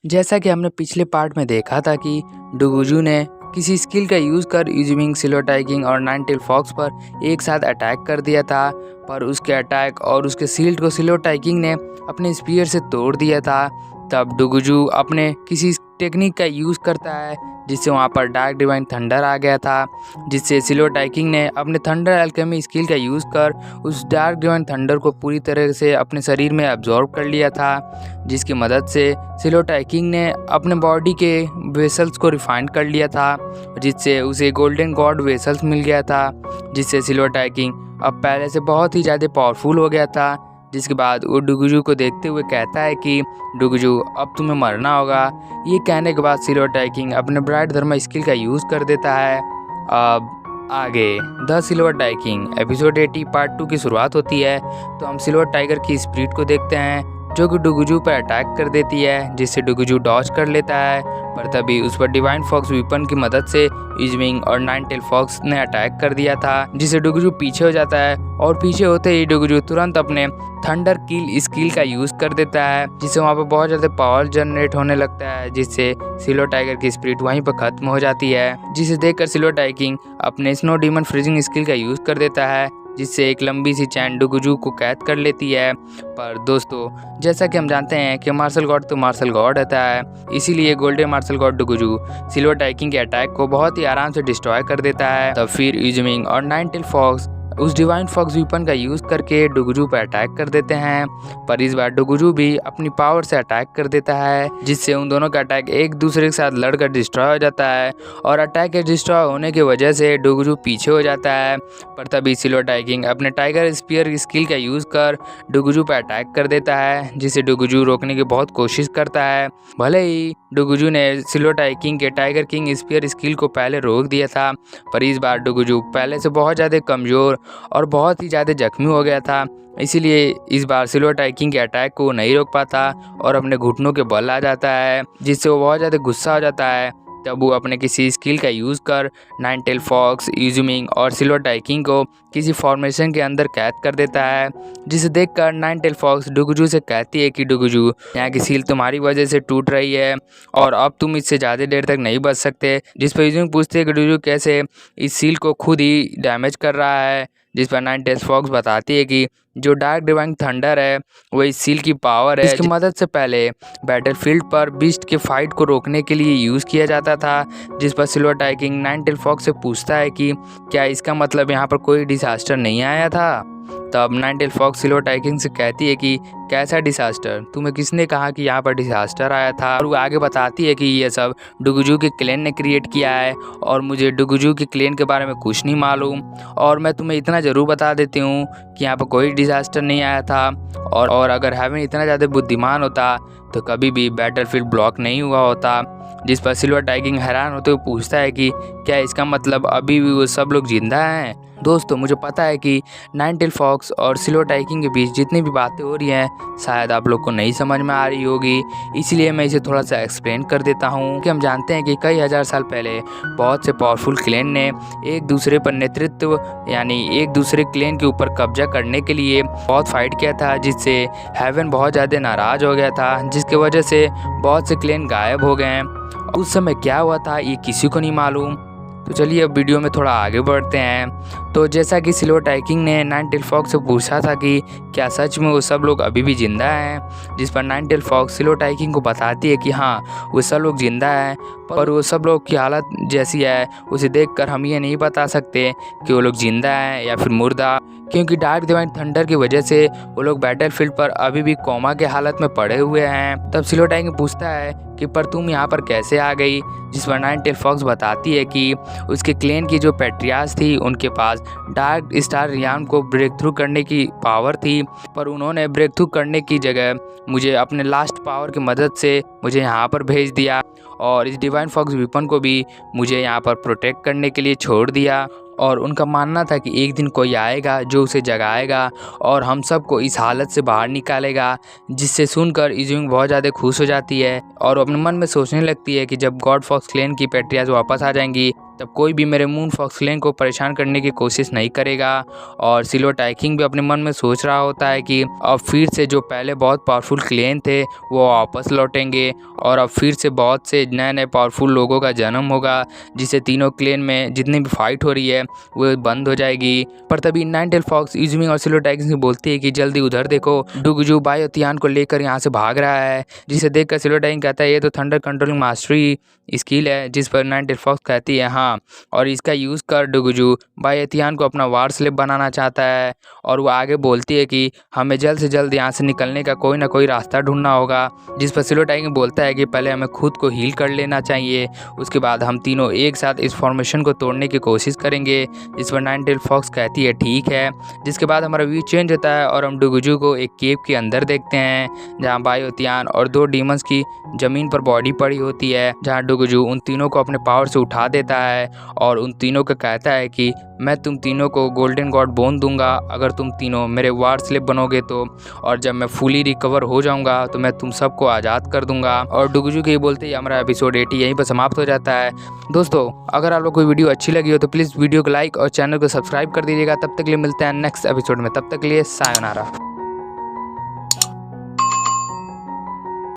जैसा कि हमने पिछले पार्ट में देखा था कि डुगुजू ने किसी स्किल का यूज़ कर यूजिंग सिल्वर टाइगिंग और नाइन टेल फॉक्स पर एक साथ अटैक कर दिया था, पर उसके अटैक और उसके शील्ड को सिल्वर टाइगिंग ने अपने स्पीयर से तोड़ दिया था। तब डुगुजू अपने किसी टेक्निक का यूज़ करता है जिससे वहाँ पर डार्क डिवाइन थंडर आ गया था, जिससे सिल्वर टाइगिंग ने अपने थंडर अल्केमी स्किल का यूज़ कर उस डार्क डिवाइन थंडर को पूरी तरह से अपने शरीर में अब्जॉर्ब कर लिया था, जिसकी मदद से सिल्वर टाइगिंग ने अपने बॉडी के वेसल्स को रिफाइन कर लिया था, जिससे उसे गोल्डन गॉड वेसल्स मिल गया था, जिससे सिल्वर टाइगिंग अब पहले से बहुत ही ज़्यादा पावरफुल हो गया था। जिसके बाद वो डुगुजू को देखते हुए कहता है कि डुगुजू अब तुम्हें मरना होगा। ये कहने के बाद सिल्वर टाइगिंग अपने ब्राइट धर्मा स्किल का यूज़ कर देता है। अब आगे द सिल्वर टाइगिंग एपिसोड 80 पार्ट 2 की शुरुआत होती है। तो हम सिल्वर टाइगर की स्पिरिट को देखते हैं जो कि डुगुजू पर अटैक कर देती है, जिससे डुगुजू डॉज कर लेता है, पर तभी उस पर डिवाइन फॉक्स वीपन की मदद से यूजिंग और नाइन टेल फॉक्स ने अटैक कर दिया था, जिससे डुगुजू पीछे हो जाता है और पीछे होते ही डुगुजू तुरंत अपने थंडर किल स्किल का यूज़ कर देता है, जिससे वहाँ पर बहुत ज़्यादा पावर जनरेट होने लगता है, जिससे सिल्वर टाइगर की स्पिरिट वहीं पर खत्म हो जाती है, जिसे देखकर सिल्वर टाइगिंग अपने स्नो डीमन फ्रीजिंग स्किल का यूज़ कर देता है, जिससे एक लंबी सी चैन डुगुजू को कैद कर लेती है। पर दोस्तों, जैसा कि हम जानते हैं कि मार्शल गॉड तो मार्शल गॉड रहता है, इसीलिए गोल्डन मार्शल गॉड डुगुजू सिल्वर टाइगिंग के अटैक को बहुत ही आराम से डिस्ट्रॉय कर देता है। तब फिर यूजिंग और नाइन टेल फॉक्स उस डिवाइन फॉक्स वीपन का यूज़ करके डुगुजू पर अटैक कर देते हैं, पर इस बार डुगुजू भी अपनी पावर से अटैक कर देता है, जिससे उन दोनों का अटैक एक दूसरे के साथ लड़कर डिस्ट्रॉय हो जाता है, और अटैक के डिस्ट्रॉय होने की वजह से डुगुजू पीछे हो जाता है। पर तभी सिल्वर टाइगिंग अपने टाइगर स्पीयर स्किल का यूज़ कर डुगुजू पर अटैक कर देता है, जिसे डुगुजू रोकने की बहुत कोशिश करता है। भले ही डुगुजू ने सिल्वर टाइगिंग के टाइगर किंग स्पीयर स्किल को पहले रोक दिया था, पर इस बार डुगुजू पहले से बहुत ज़्यादा कमज़ोर और बहुत ही ज़्यादा जख्मी हो गया था, इसीलिए इस बार सिल्वर टाइगिंग के अटैक को नहीं रोक पाता और अपने घुटनों के बल आ जाता है, जिससे वो बहुत ज़्यादा गुस्सा हो जाता है। तब वो अपने किसी स्किल का यूज़ कर नाइन टेल फॉक्स, यूजिंग और सिल्वर टाइगिंग को किसी फॉर्मेशन के अंदर कैद कर देता है, जिसे देखकर नाइन टेल फॉक्स डुगुजू से कहती है कि डुगुजू, यहाँ की सील तुम्हारी वजह से टूट रही है और अब तुम इससे ज़्यादा देर तक नहीं बच सकते। जिस पर यूजिंग पूछते हैं कि डुगुजू कैसे इस सील को खुद ही डैमेज कर रहा है, जिस पर नाइन टेल फॉक्स बताती है कि जो डार्क डिवाइन थंडर है वो इस सील की पावर है, इसकी मदद से पहले बैटलफील्ड पर बीस्ट के फाइट को रोकने के लिए यूज़ किया जाता था। जिस पर सिल्वर टाइगिंग नाइन टेल फॉक्स से पूछता है कि क्या इसका मतलब यहाँ पर कोई डिजास्टर नहीं आया था। तब नाइन टेल फॉक्स सिल्वर टाइगिंग से कहती है कि कैसा डिजास्टर, तुम्हें किसने कहा कि यहाँ पर डिजास्टर आया था। और वो आगे बताती है कि ये सब डुगुजू के क्लैन ने क्रिएट किया है और मुझे डुगुजू के क्लैन के बारे में कुछ नहीं मालूम, और मैं तुम्हें इतना ज़रूर बता देती हूँ कि यहाँ पर कोई डिजास्टर नहीं आया था, और अगर हेवन इतना ज़्यादा बुद्धिमान होता तो कभी भी बैटलफील्ड ब्लॉक नहीं हुआ होता। जिस पर सिल्वर टाइगिंग हैरान होते हुए पूछता है कि क्या इसका मतलब अभी भी वो सब लोग जिंदा हैं। दोस्तों, मुझे पता है कि नाइन टेल फॉक्स और सिल्वर टाइगिंग के बीच जितनी भी बातें हो रही हैं शायद आप लोग को नहीं समझ में आ रही होगी, इसलिए मैं इसे थोड़ा सा एक्सप्लेन कर देता हूँ कि हम जानते हैं कि कई हज़ार साल पहले बहुत से पावरफुल क्लैन ने एक दूसरे पर नेतृत्व यानी एक दूसरे क्लैन के ऊपर कब्जा करने के लिए बहुत फाइट किया था, जिससे हेवन बहुत ज़्यादा नाराज़ हो गया था, जिसकी वजह से बहुत से क्लैन गायब हो गए। उस समय क्या हुआ था ये किसी को नहीं मालूम। तो चलिए अब वीडियो में थोड़ा आगे बढ़ते हैं। तो जैसा कि सिल्वर टाइगिंग ने नाइन टेल फॉक्स से पूछा था कि क्या सच में वो सब लोग अभी भी ज़िंदा हैं, जिस पर नाइन टेल फॉक्स सिल्वर टाइगिंग को बताती है कि हाँ वो सब लोग ज़िंदा हैं, पर वो सब लोग की हालत जैसी है उसे देखकर हम ये नहीं बता सकते कि वो लोग ज़िंदा हैं या फिर मुर्दा, क्योंकि डार्क डिवाइन थंडर की वजह से वो लोग बैटलफील्ड पर अभी भी कोमा के हालत में पड़े हुए हैं। तब सिल्वर टाइगिंग पूछता है कि पर तुम यहाँ पर कैसे आ गई, जिस पर नाइन टेल फॉक्स बताती है कि उसके क्लैन की जो पैट्रियाज थी उनके पास डार्क स्टार रियान को ब्रेक थ्रू करने की पावर थी, पर उन्होंने ब्रेक थ्रू करने की जगह मुझे अपने लास्ट पावर की मदद से मुझे यहाँ पर भेज दिया, और इस डिवाइन फॉक्स वीपन को भी मुझे यहाँ पर प्रोटेक्ट करने के लिए छोड़ दिया। और उनका मानना था कि एक दिन कोई आएगा जो उसे जगाएगा और हम सबको इस हालत से बाहर निकालेगा, जिससे सुनकर यूजिंग बहुत ज़्यादा खुश हो जाती है और अपने मन में सोचने लगती है कि जब गॉड फॉक्स क्लैन की पैट्रियाज वापस आ जाएंगी तब कोई भी मेरे मून फॉक्स क्लैन को परेशान करने की कोशिश नहीं करेगा। और सिल्वर टाइकिंग भी अपने मन में सोच रहा होता है कि अब फिर से जो पहले बहुत पावरफुल क्लैन थे वो वापस लौटेंगे और अब फिर से बहुत से नए नए पावरफुल लोगों का जन्म होगा, जिससे तीनों क्लैन में जितनी भी फाइट हो रही है वो बंद हो जाएगी। पर तभी नाइन टेल फॉक्स यूजिंग और सिल्वर टाइकिंग से बोलती है कि जल्दी उधर देखो, डुगजू बायोतियान को लेकर यहाँ से भाग रहा है। जिसे देखकर सिल्वर टाइकिंग कहता है ये तो थंडर कंट्रोलिंग मास्टरी स्किल है। जिस पर नाइन टेल फॉक्स कहती है हाँ, और इसका यूज़ कर डुगजू बायोतियान को अपना वार स्लेव बनाना चाहता है। और वो आगे बोलती है कि हमें जल्द से जल्द यहाँ से निकलने का कोई ना कोई रास्ता ढूंढना होगा। जिस पर सिल्वर टाइकिंग बोलता है कि पहले हमें खुद को हील कर लेना चाहिए, उसके बाद हम तीनों एक साथ इस फॉर्मेशन को तोड़ने की कोशिश करेंगे। इस पर नाइन टेल फॉक्स कहती है ठीक है। जिसके बाद हमारा व्यू चेंज होता है और हम डुगजू को एक केव के अंदर देखते हैं, जहाँ बायोतियान और 2 डीमंस की ज़मीन पर बॉडी पड़ी होती है, जहाँ डुगजू उन तीनों को अपने पावर से उठा देता है और उन तीनों को कहता है कि मैं तुम तीनों को गोल्डन गॉड बोन दूंगा अगर तुम तीनों मेरे वार स्लेव बनोगे तो, और जब मैं फुली रिकवर हो जाऊंगा तो मैं तुम सबको आज़ाद कर दूंगा। और डुगजू के बोलते ही हमारा एपिसोड 80 यहीं पर समाप्त हो जाता है। दोस्तों अगर आप लोग को वीडियो अच्छी लगी हो तो प्लीज़ वीडियो को लाइक और चैनल को सब्सक्राइब कर दीजिएगा। तब तक के लिए मिलते हैं नेक्स्ट एपिसोड में, तब तक के लिए सायोनारा।